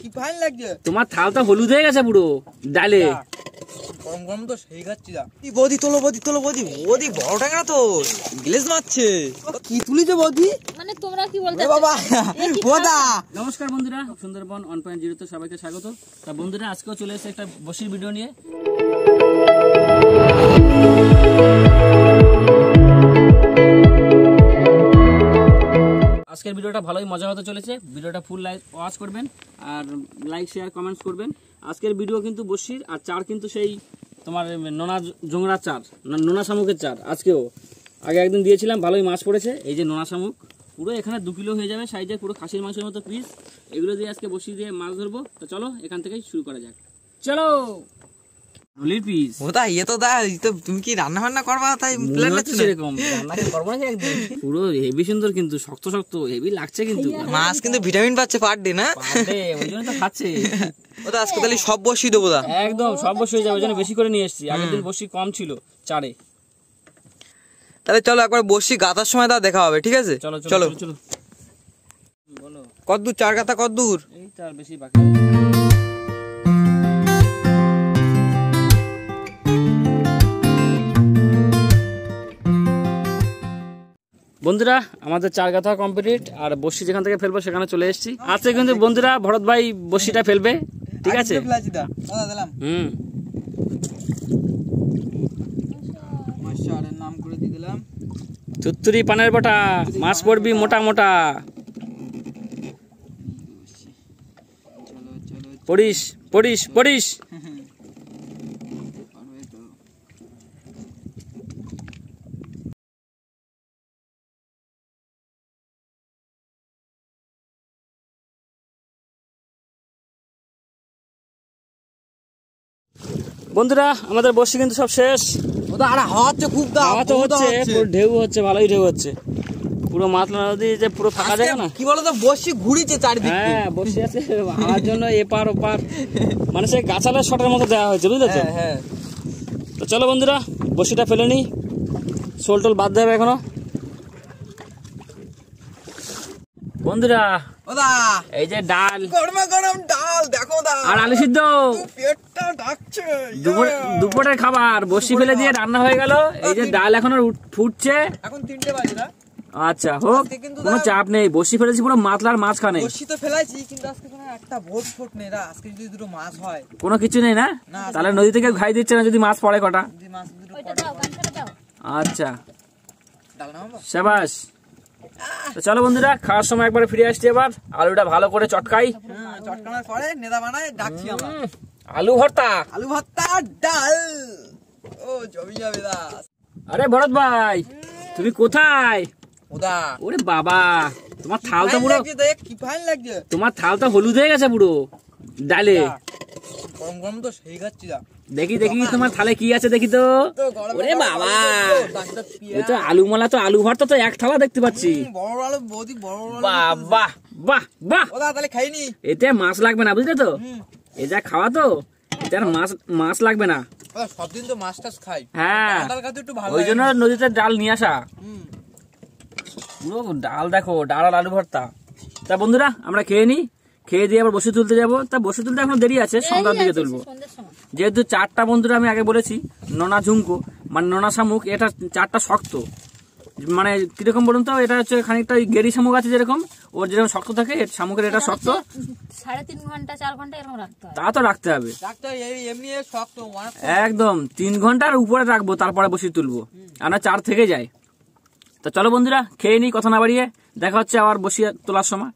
কি ফাইন লাগছে। তোমার থালটা হলুদ হয়ে গেছে পুরো ডালে। গরম গরম তো সেই খাচ্ছি দা। বৌদি তোলো বৌদি তোলো বৌদি। বৌদি বড় টাকা তো গ্লেজ মারছে। কি তুলিছে বৌদি? মানে তোমরা কি বলতে বাবা বোদা। নমস্কার বন্ধুরা, সুন্দরবন 1.0 তে সবাইকে স্বাগত। তা বন্ধুরা আজকেও চলে এসেছে একটা বসির ভিডিও নিয়ে। আজকের ভিডিওটা ভালোই মজা হতে চলেছে। ভিডিওটা ফুল ওয়াচ করবেন আর লাইক শেয়ার কমেন্টস করবেন। আজকের ভিডিও কিন্তু বসির আর চার কিন্তু সেই তোমার নোনা জোংরা চার, নোনা শামুকের চার। আজকেও আগে একদিন দিয়েছিলাম, ভালোই মাছ পড়েছে। এই যে নোনা শামুক পুরো এখানে 2 কিলো হয়ে যাবে সাইজে, পুরো খাসির মাংসের মতো পিস। এগুলো দিয়ে আজকে বসি দিয়ে মাছ ধরবো। তো চলো এখান থেকেই শুরু করা যাক। চলো নলির পিস। ওদা ইয়ে তো দা, তো তুমি কি রান্না বান্না করবা তাই প্ল্যান আছে এরকম রান্না করবো নাকি একদিন। পুরো হেভি সুন্দর কিন্তু শক্ত শক্ত হেভি লাগছে কিন্তু। মাছ কিন্তু ভিটামিন পাচ্ছে পার ডে না? ওই জন্য তো খাচ্ছে। ওদা আজকে তাহলে সব বসি দেবো দা। একদম সব বসি হয়ে যাবে, ওই জন্য বেশি করে নিয়ে এসেছি। আগের দিন বসি কম ছিল চারে। তাহলে চলো একবার বসি গাতার সময় দা দেখা হবে, ঠিক আছে? চলো চলো চলো। বলো কত দূর চার গাতা, কত দূর? এই তো আর বেশি বাকি। বন্ধুরা আমাদের চার গাথা কমপ্লিট আর বসি যেখান থেকে ফেলবো সেখানে চলে এসেছি। আজকে কিন্তু বন্ধুরা ভরত ভাই বসিটা ফেলবে, ঠিক আছে? নাম করে দিয়ে দিলাম থুত্তুরি পানের বটা, মাছ পড়বি মোটা মোটা। পড়িস পড়িস পড়িস। বন্ধুরা আমাদের বসি কিন্তু সব শেষ। হাওয়া তো হচ্ছে, পুরো ঢেউ হচ্ছে, ভালোই ঢেউ হচ্ছে। পুরো মাতলা নদী যে পুরো ফাঁকা জায়গা না, কি বলতো বসি ঘুরিছে চারিদিকে। হ্যাঁ বসি আছে হাওয়ার জন্য এপার ওপার, মানে সেই গাছালের শটের মতো দেওয়া হয়েছে, বুঝলে তো? হ্যাঁ। তো চলো বন্ধুরা বসিটা ফেলে নি, শোল টোল বাদ দেবে এখনো। বন্ধুরা ওদা এই যে ডাল, গরমা গরম ডাল দেখো দা, আর আলু সিদ্ধ, পেটটা ডাকছে। দুপুরের খাবার বসি ফেলে দিয়ে রান্না হয়ে গেল। এই যে ডাল এখন ফুটছে, এখন 3টে বাজে না? আচ্ছা হোক, কোনো চাপ নেই। বসি ফেলেছি পুরো মাতলার মাঝখানে। বসি তো ফেলাইছি, কিন্তু আজকে কোনো একটা ভোট ফোট নেই রা। আজকে যদি দুটো মাছ হয়, কোনো কিছু নেই না? তাহলে নদী থেকে ঘাই দিচ্ছে না যদি মাছ পড়ে কটা? যদি মাছ দুটো ওইটা দাও, গানটা দাও। আচ্ছা ডাল নামাবো। শাবাশ। তো চলো বন্ধুরা খাওয়ার সময় একবার ফিরে আসছি। এবার আলুটা ভালো করে চটকাই। চটকানোর পরে নেদা বানায় ডাকছি আমরা। আলু ভর্তা, আলু ভর্তা ডাল, ও জমি যাবে দা। আরে ভরত ভাই তুমি কোথায়? ওদা ওরে বাবা তোমার থালটা পুরো, কি ফাইন লাগছে। তোমার থালটা হলুদ হয়ে গেছে পুরো ডালে। গরম গরম তো সেই খাচ্ছি দা। দেখি দেখি তোমার থালে কি আছে দেখি তো। ওরে বাবা এই তো আলু মালা, তো আলু ভর্তা তো এক থালা দেখতে পাচ্ছি। বড় আলু বৌদি, বড় আলু। বাহ বাহ বাহ বাহ। ওদা তাহলে খাইনি। এতে মাছ লাগবে না, বুঝলে তো? এ যা খাওয়া তো এতে আর মাছ লাগবে না। সব দিন তো মাছ টাছ খাই। হ্যাঁ ওই জন্য নদীতে ডাল নিয়ে আসা। পুরো ডাল দেখো, ডাল আর আলু ভর্তা। তা বন্ধুরা আমরা খেয়ে নি, খেয়ে দিয়ে আবার বসে তুলতে যাবো। তা বসে তুলতে এখন দেরি আছে, সন্ধ্যার দিকে তুলবো। যেহেতু চারটা বন্ধুরা আমি আগে বলেছি নোনা ঝুমকো মানে নোনা শামুক, এটা চারটা শক্ত। মানে কিরকম বলুন তো, এটা হচ্ছে খানিকটা গেরি শামুক আছে যেরকম, ওর যেরকম শক্ত থাকে শামুকের এটা শক্ত। 3.5 ঘন্টা 4 ঘন্টা এরকম রাখতে হবে। তা তো রাখতে হবে এমনি শক্ত একদম 3 ঘন্টার উপরে রাখবো, তারপরে বসে তুলবো। আর না 4 থেকে যায়। তো চলো বন্ধুরা খেয়ে নিই, কথা না বাড়িয়ে। দেখা হচ্ছে আবার বসিয়ে তোলার সময়।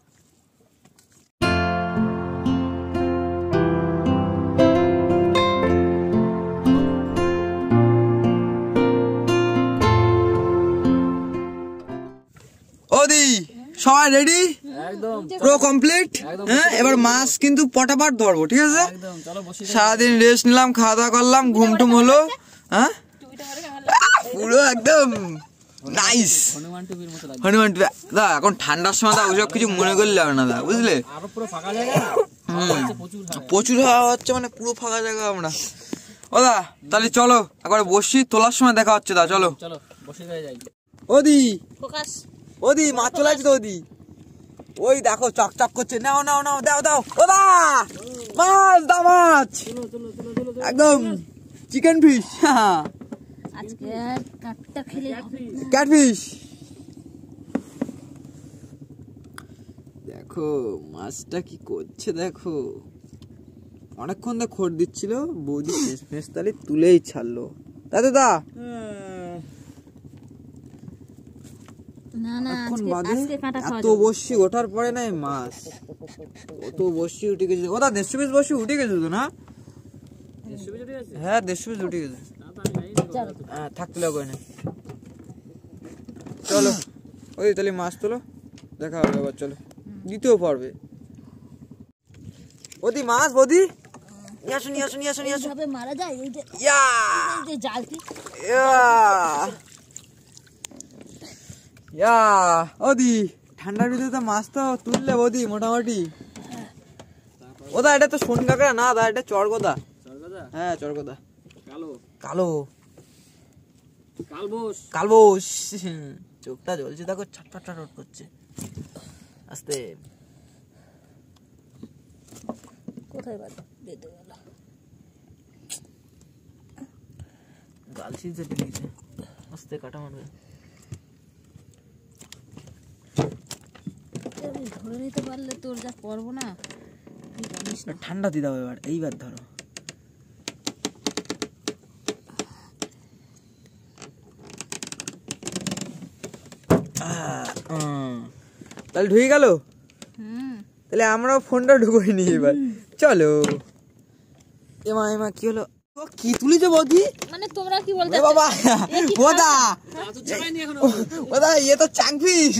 ওদি সবাই রেডি? একদম পুরো কমপ্লিট। হ্যাঁ এবার মাছ কিন্তু পটাপট ধরবো, ঠিক আছে? একদম চলো বসি। সারাদিন রেস্ট নিলাম, খাওয়া দাওয়া করলাম, ঘুমটুম হলো। হ্যাঁ পুরো একদম নাইস হনুমান টুপি দা। এখন ঠান্ডার সময় দা ওসব কিছু মনে করলে হবে না দা, বুঝলে? প্রচুর হাওয়া হচ্ছে, মানে পুরো ফাঁকা জায়গা আমরা। ও দা তাহলে চলো একবার বসি, তোলার সময় দেখা হচ্ছে দা। চলো চলো বসে যাই। ওদি ফোকাস ওদি মাছ চলে আসছে তো ওদি। ওই দেখো চকচক করছে, নাও নাও নাও, দাও দাও, ও দা মাছ, দা মাছ একদম চিকেন ফিশ, আজকে কাটটা খেলে ক্যাটফিশ। দেখো মাছটা কি করছে, দেখো অনেকক্ষণ ধরে খড় দিচ্ছিল, বৌদি শেষ তালি তুলেই ছাড়লো। দাদা দা না না এখন বাদে আজকে কাটা খাওয়া এত বসি ওঠার পরে নাই মাছ, কত বসি উঠে গেছে। ওটা 150 পিস বসি উঠে গেছে তো না? হ্যাঁ 150 পিস উঠে গেছে। হ্যাঁ থাকতে লাগবে না। চলো ওই তাহলে মাছ তোলো, দেখা হবে আবার। চলো দিতেও পারবে বৌদি মাছ, বৌদি নিয়ে আসো নিয়ে আসো নিয়ে আসো নিয়ে আসো। এইভাবে মারা যায় এই যে ইয়া এই যে জালতি। ইয়া ওদি ঠান্ডার ভিতরে তো মাছ তো তুললে বৌদি মোটামুটি। ওদা এটা তো সোন কাঁকড়া না দা, এটা চরগোদা। হ্যাঁ চরগোদা, কালো কালো কালবোস। কালবোস। চোখটা জ্বলছে দেখো, ছটফট ছটফট করছে। আস্তে কোথায় বাদ বেঁধে গেল? গাল সিজে দিয়েছে, আস্তে কাটা মারবে। আমি ধরে নিতে পারলে তোর যা করবো না তুই জানিস না। ঠান্ডা দিয়ে দাও এবার, এইবার ধরো। তাহলে ঢুকে গেল, তাহলে আমরাও ফোনটা ঢুকোই নি এবার। চলো এমা এমা কি হলো, ও কি তুলিছো বৌদি? মানে তোমরা কি বলতে এ বাবা ওদা ওদা ये तो चांग फिश,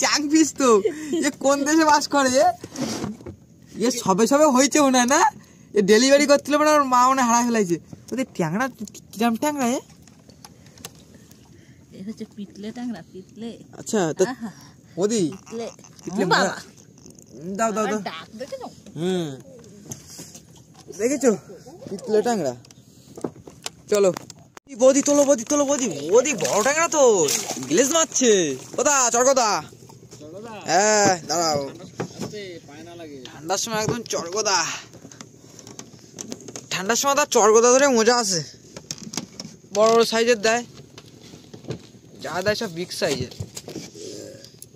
चांग फिश तो ये কোন দেশে বাস করে? ये সবে সবে হয়েছে মনে হয় না? এ ডেলিভারি করছিল মানে ওর মা মনে হারা ফেলাইছে। ওদের ট্যাংরা কিরাম ট্যাংরা? এ হচ্ছে পিতলে ট্যাংরা, পিতলে। আচ্ছা তো ওদি পিতলে পিতলে বাবা দাও দাও দাও। ডাক দেখেছো? দেখেছো পিতলে ট্যাংরা। চলো বৌদি তোলো, বৌদি তোলো, বৌদি বৌদি বড় ট্যাংরা তো গ্লেজ মারছে। কোথা চরগোদা? হ্যাঁ দাঁড়াও, ঠান্ডার সময় একদম চরগোদা। ঠান্ডার সময় তার চরগোদা ধরে মজা আছে। বড় বড় সাইজের দেয়, যা দেয় সব বিগ সাইজের।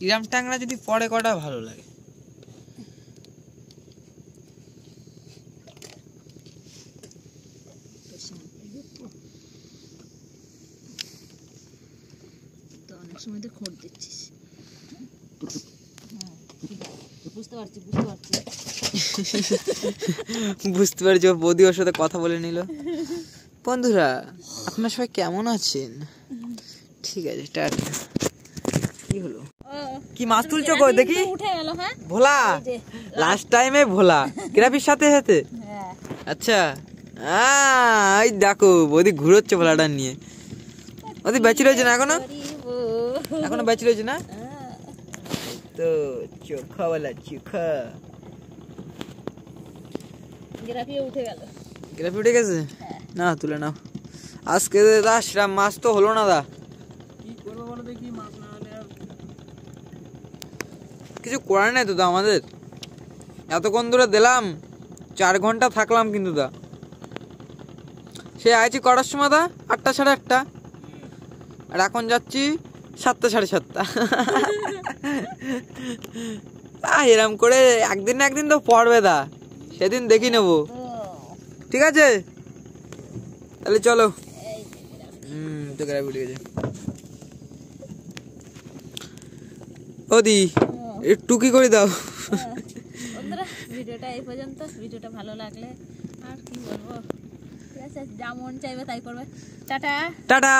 ইরাম ট্যাংরা যদি পরে কটা ভালো লাগে। অনেক সময় তো খোঁড় দিচ্ছিস। বুঝতে পারছি বুঝতে পারছি বুঝতে পারছি, বৌদি ওর সাথে কথা বলে নিল। বন্ধুরা আপনারা সবাই কেমন আছেন? ঠিক আছে টাটা। কি হলো, কি মাছ তুলছো গো দেখি? উঠে গেল। হ্যাঁ ভোলা, লাস্ট টাইমে ভোলা গ্রাফির সাথে সাথে। হ্যাঁ আচ্ছা এই দেখো বৌদি ঘুরোচ্ছে ভোলাটা নিয়ে। ওদের বেঁচে রয়েছে না এখনো? এখনো বেঁচে রয়েছে না? তো চোখা বলা চোখা। গ্রাফি উঠে গেল। গ্রাফি উঠে গেছে? না তুলে নাও। আজকে দা সেরকম মাছ তো হলো না দা। কি করবো বলো দেখি, মাছ না হলে আর কিছু করার নেই তো দা আমাদের। এতক্ষণ ধরে দিলাম, 4 ঘন্টা থাকলাম কিন্তু দা। সে আইছি কটার সময় দা? 8টা সাড়ে 8টা। আর এখন যাচ্ছি 7টা সাড়ে 7টা। এরম করে একদিন না একদিন তো পড়বে দা, সেদিন দেখি নেবো। ঠিক আছে তাহলে চলো। তো গ্রাফি উঠে গেছে। ওদি একটু কি করে দাও। বন্ধুরা ভিডিওটা এই পর্যন্ত। ভিডিওটা ভালো লাগলে আর কি বলবো, ঠিক আছে, যা মন চাইবে তাই করবে। Tata tata.